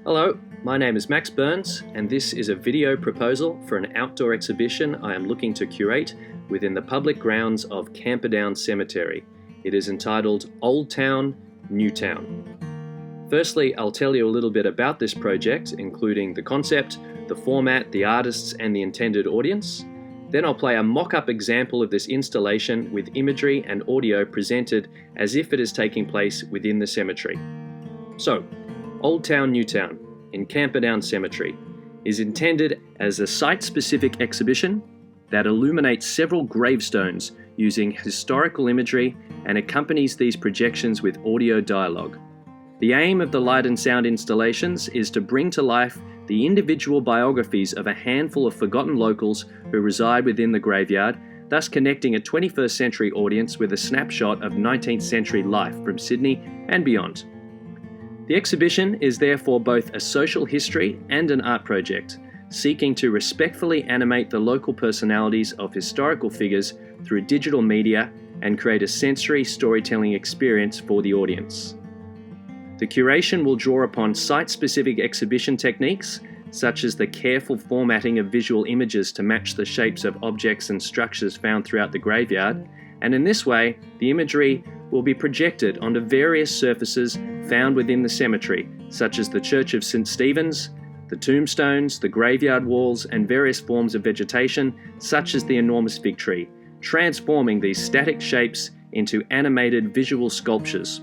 Hello, my name is Max Burns, and this is a video proposal for an outdoor exhibition I am looking to curate within the public grounds of Camperdown Cemetery. It is entitled Old Town, New Town. Firstly, I'll tell you a little bit about this project, including the concept, the format, the artists, and the intended audience. Then I'll play a mock-up example of this installation with imagery and audio presented as if it is taking place within the cemetery. So, Old Town, New Town in Camperdown Cemetery is intended as a site-specific exhibition that illuminates several gravestones using historical imagery and accompanies these projections with audio dialogue. The aim of the light and sound installations is to bring to life the individual biographies of a handful of forgotten locals who reside within the graveyard, thus connecting a 21st century audience with a snapshot of 19th century life from Sydney and beyond. The exhibition is therefore both a social history and an art project, seeking to respectfully animate the local personalities of historical figures through digital media and create a sensory storytelling experience for the audience. The curation will draw upon site-specific exhibition techniques, such as the careful formatting of visual images to match the shapes of objects and structures found throughout the graveyard, and in this way, the imagery will be projected onto various surfaces found within the cemetery, such as the Church of St. Stephen's, the tombstones, the graveyard walls, and various forms of vegetation, such as the enormous fig tree, transforming these static shapes into animated visual sculptures.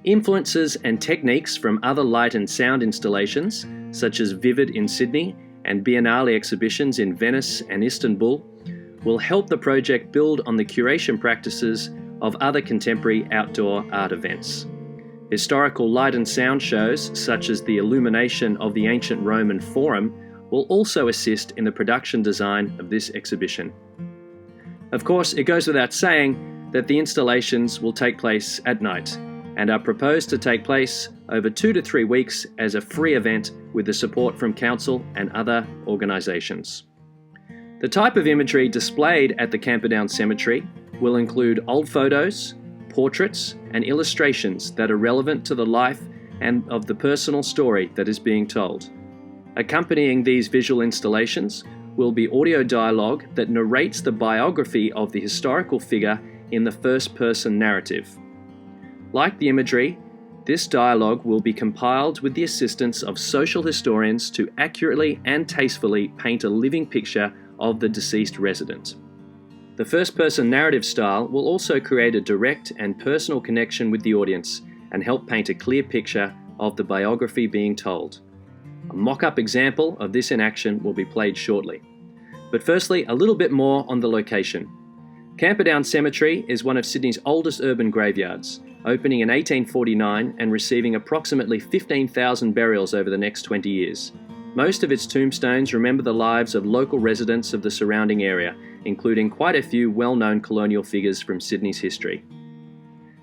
Influences and techniques from other light and sound installations, such as Vivid in Sydney and Biennale exhibitions in Venice and Istanbul, will help the project build on the curation practices of other contemporary outdoor art events. Historical light and sound shows, such as the illumination of the ancient Roman Forum, will also assist in the production design of this exhibition. Of course, it goes without saying that the installations will take place at night and are proposed to take place over 2 to 3 weeks as a free event with the support from council and other organisations. The type of imagery displayed at the Camperdown Cemetery will include old photos, portraits, and illustrations that are relevant to the life and of the personal story that is being told. Accompanying these visual installations will be audio dialogue that narrates the biography of the historical figure in the first-person narrative. Like the imagery, this dialogue will be compiled with the assistance of social historians to accurately and tastefully paint a living picture of the deceased resident. The first-person narrative style will also create a direct and personal connection with the audience and help paint a clear picture of the biography being told. A mock-up example of this in action will be played shortly. But firstly, a little bit more on the location. Camperdown Cemetery is one of Sydney's oldest urban graveyards, opening in 1849 and receiving approximately 15,000 burials over the next 20 years. Most of its tombstones remember the lives of local residents of the surrounding area, including quite a few well-known colonial figures from Sydney's history.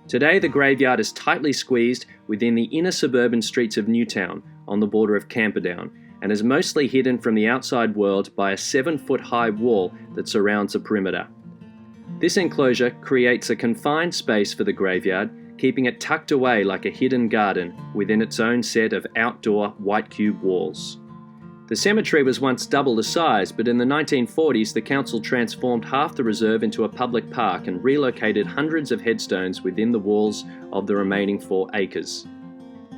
Today, the graveyard is tightly squeezed within the inner suburban streets of NEWTOWN on the border of Camperdown, and is mostly hidden from the outside world by a 7-foot-high wall that surrounds the perimeter. This enclosure creates a confined space for the graveyard, keeping it tucked away like a hidden garden within its own set of outdoor white cube walls. The cemetery was once double the size, but in the 1940s the council transformed half the reserve into a public park and relocated hundreds of headstones within the walls of the remaining 4 acres.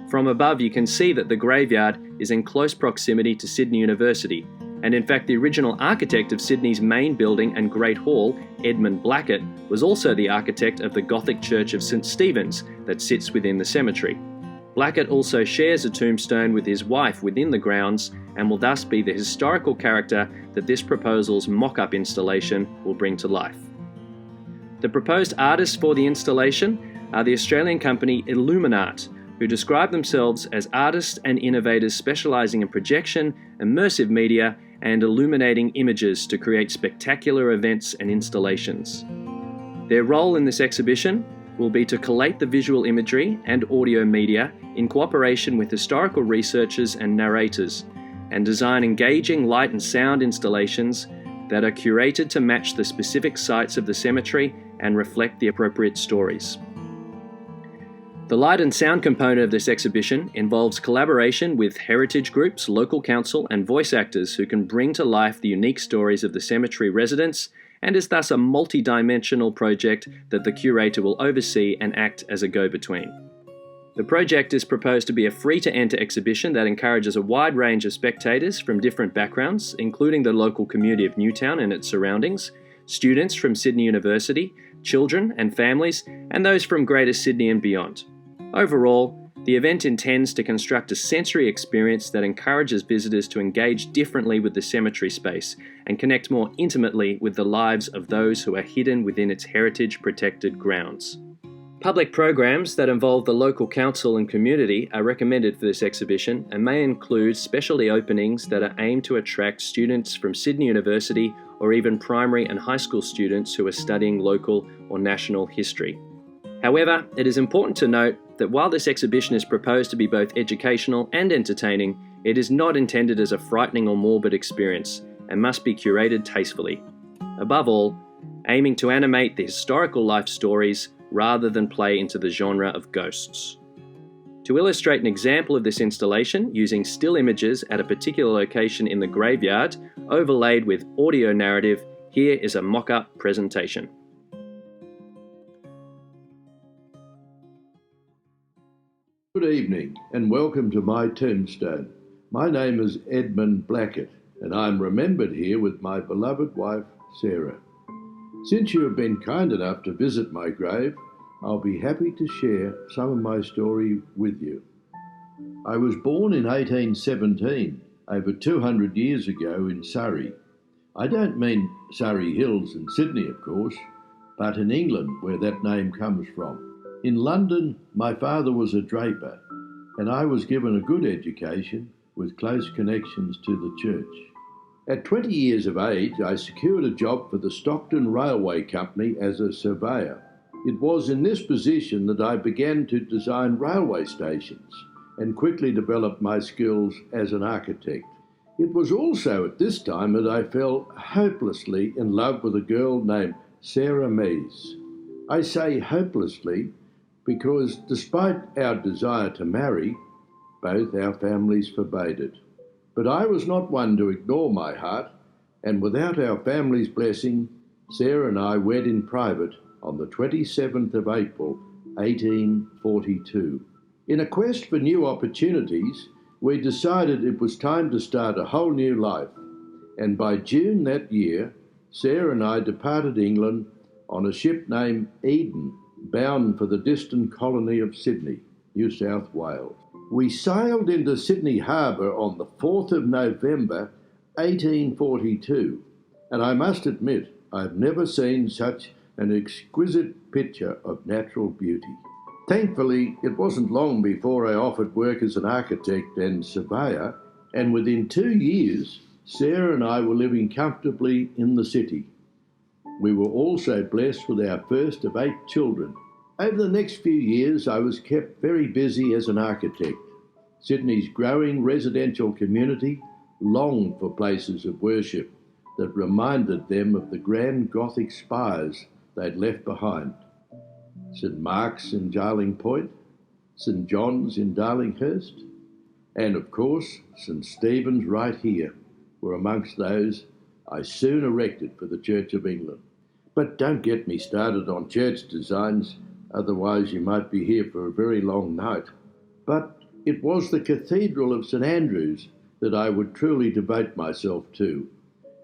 From above you can see that the graveyard is in close proximity to Sydney University, and in fact the original architect of Sydney's main building and Great Hall, Edmund Blackett, was also the architect of the Gothic Church of St. Stephen's that sits within the cemetery. Blackett also shares a tombstone with his wife within the grounds and will thus be the historical character that this proposal's mock-up installation will bring to life. The proposed artists for the installation are the Australian company Illuminart, who describe themselves as artists and innovators specialising in projection, immersive media, and illuminating images to create spectacular events and installations. Their role in this exhibition will be to collate the visual imagery and audio media in cooperation with historical researchers and narrators, and design engaging light and sound installations that are curated to match the specific sites of the cemetery and reflect the appropriate stories. The light and sound component of this exhibition involves collaboration with heritage groups, local council, and voice actors who can bring to life the unique stories of the cemetery residents, and is thus a multi-dimensional project that the curator will oversee and act as a go-between. The project is proposed to be a free-to-enter exhibition that encourages a wide range of spectators from different backgrounds, including the local community of NEWTOWN and its surroundings, students from Sydney University, children and families, and those from Greater Sydney and beyond. Overall, the event intends to construct a sensory experience that encourages visitors to engage differently with the cemetery space and connect more intimately with the lives of those who are hidden within its heritage-protected grounds. Public programs that involve the local council and community are recommended for this exhibition and may include specialty openings that are aimed to attract students from Sydney University or even primary and high school students who are studying local or national history. However, it is important to note that while this exhibition is proposed to be both educational and entertaining, it is not intended as a frightening or morbid experience and must be curated tastefully. Above all, aiming to animate the historical life stories rather than play into the genre of ghosts. To illustrate an example of this installation using still images at a particular location in the graveyard, overlaid with audio narrative, here is a mock-up presentation. Good evening and welcome to my tombstone. My name is Edmund Blackett and I'm remembered here with my beloved wife Sarah. Since you have been kind enough to visit my grave, I'll be happy to share some of my story with you. I was born in 1817, over 200 years ago in Surrey. I don't mean Surrey Hills in Sydney, of course, but in England where that name comes from. In London, my father was a draper, and I was given a good education with close connections to the church. At 20 years of age, I secured a job for the Stockton Railway Company as a surveyor. It was in this position that I began to design railway stations and quickly developed my skills as an architect. It was also at this time that I fell hopelessly in love with a girl named Sarah Mees. I say hopelessly because despite our desire to marry, both our families forbade it. But I was not one to ignore my heart, and without our family's blessing, Sarah and I wed in private on the 27th of April, 1842. In a quest for new opportunities, we decided it was time to start a whole new life, and by June that year, Sarah and I departed England on a ship named Eden, bound for the distant colony of Sydney, New South Wales. We sailed into Sydney Harbour on the 4th of November, 1842, and I must admit I've never seen such an exquisite picture of natural beauty. Thankfully, it wasn't long before I offered work as an architect and surveyor, and within 2 years, Sarah and I were living comfortably in the city. We were also blessed with our first of 8 children. Over the next few years, I was kept very busy as an architect. Sydney's growing residential community longed for places of worship that reminded them of the grand Gothic spires they'd left behind. St Mark's in Darling Point, St John's in Darlinghurst, and of course St Stephen's right here were amongst those I soon erected for the Church of England. But don't get me started on church designs, otherwise you might be here for a very long night. But it was the Cathedral of St Andrews that I would truly devote myself to,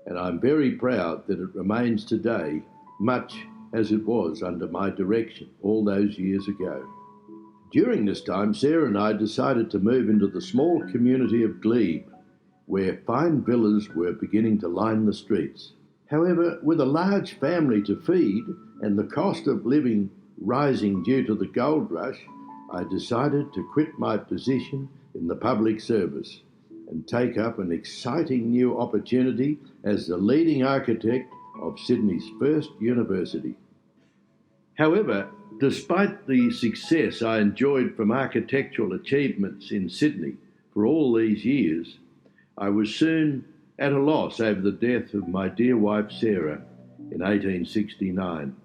and I'm very proud that it remains today much as it was under my direction all those years ago. During this time, Sarah and I decided to move into the small community of Glebe, where fine villas were beginning to line the streets. However, with a large family to feed and the cost of living rising due to the gold rush, I decided to quit my position in the public service and take up an exciting new opportunity as the leading architect of Sydney's first university. However, despite the success I enjoyed from architectural achievements in Sydney for all these years, I was soon at a loss over the death of my dear wife Sarah in 1869,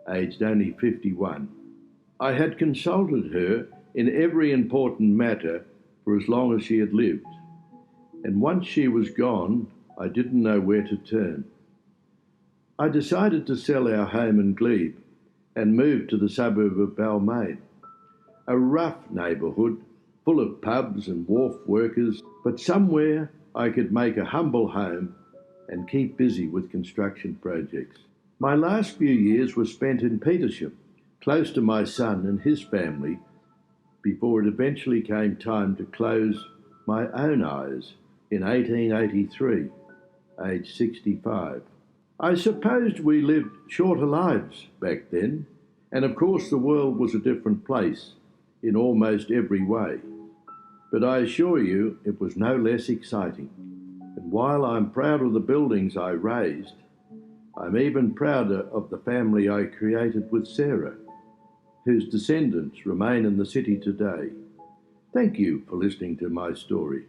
aged only 51. I had consulted her in every important matter for as long as she had lived. And once she was gone, I didn't know where to turn. I decided to sell our home in Glebe and move to the suburb of Balmain, a rough neighbourhood full of pubs and wharf workers, but somewhere I could make a humble home and keep busy with construction projects. My last few years were spent in Petersham, close to my son and his family, before it eventually came time to close my own eyes in 1883, aged 65. I supposed we lived shorter lives back then, and of course the world was a different place in almost every way. But I assure you it was no less exciting. And while I'm proud of the buildings I raised, I'm even prouder of the family I created with Sarah, whose descendants remain in the city today. Thank you for listening to my story.